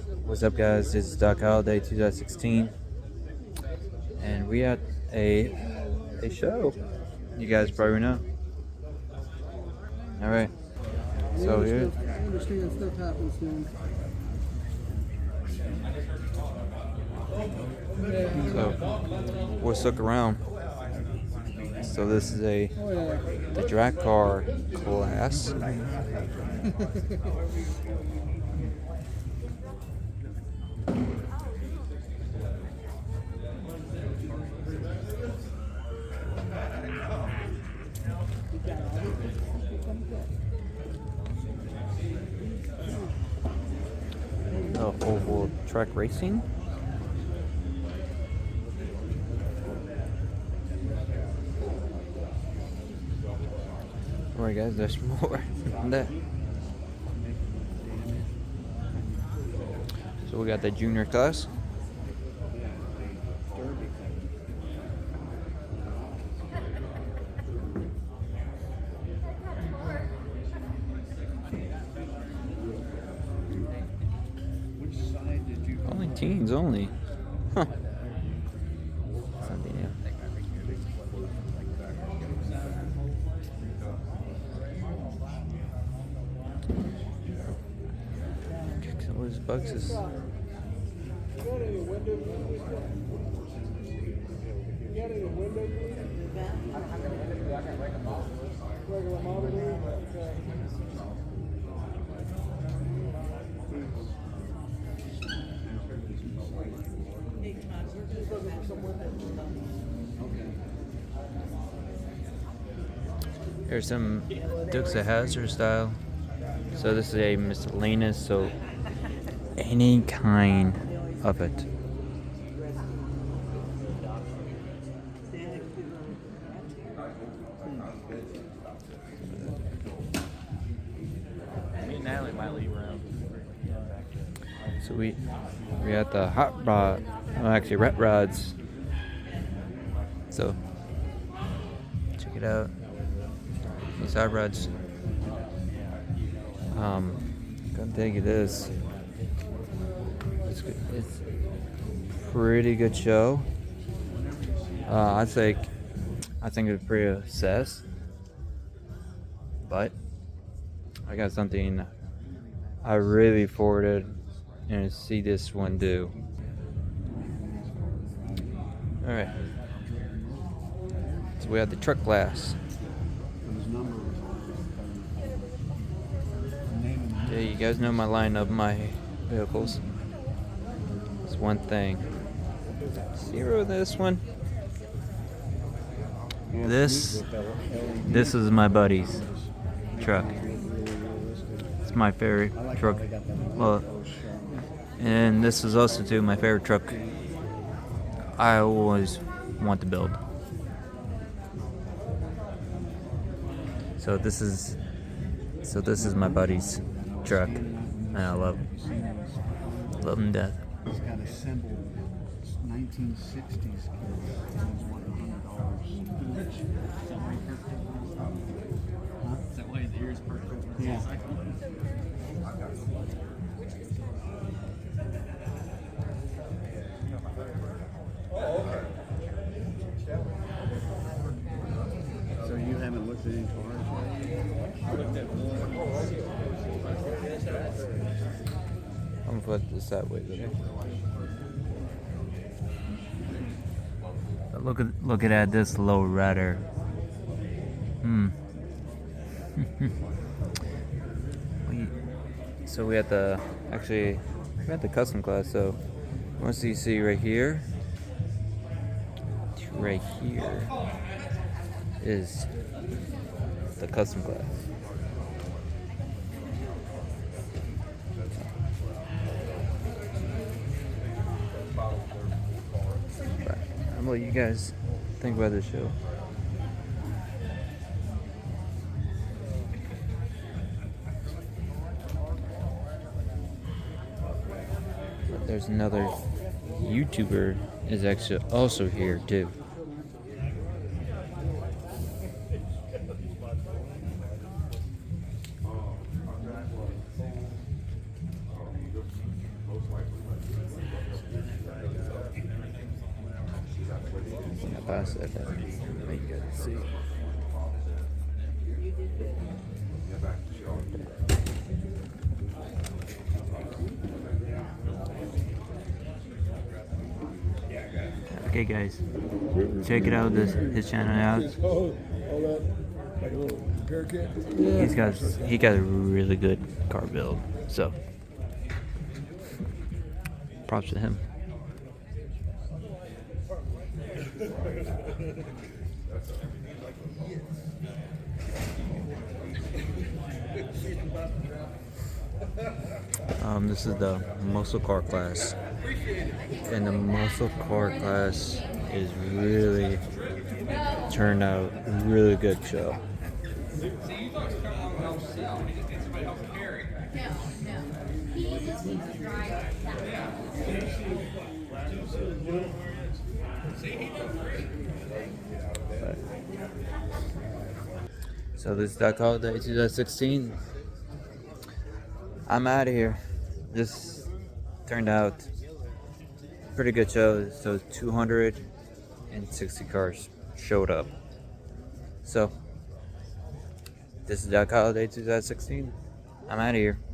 What's up, guys? This is Doc Holiday 2016, and we at a show. You guys probably know. All right, so here. I understand stuff happens to him. So we'll look around. So this is the drag car class. Oval track racing. Alright, guys, there's more than that. So we got the junior class. Only teens, only. Huh. Damn. What is Bugs is? Here's some Dukes of Hazzard style. So this is a miscellaneous, so any kind of it. Me and Natalie might leave around. So we got the hot rod, well, actually rat rods. So check it out. These hot rods. Gonna tell you this. It's pretty good show. I think it's pretty assessed. But I got something I really forwarded and see this one do. Alright. So we have the truck class. Yeah, you guys know my line of my vehicles. It's one thing. Zero this one. This is my buddy's truck. It's my favorite truck. Well, and this is also too my favorite truck I always want to build. So this is my buddy's truck, and I love him to death. He's got a symbol, 1960s. Is that why his ears perked up? Yeah. So you haven't looked at any cars yet? I looked at one. I'm gonna put this that way. But look at this low rider. So we had the custom class. So once you see right here is the custom class. I'm gonna let you guys think about this show. But there's another YouTuber is actually also here too. past it. See. Okay, guys, check it out. His channel out. All that, like a little repair kit. He got a really good car build. So props to him. This is the muscle car class, and the muscle car class is really turned out really good show. So this is Duck Holiday 2016. I'm out of here. This turned out pretty good show. So 260 cars showed up. So this is Duck Holiday 2016. I'm out of here.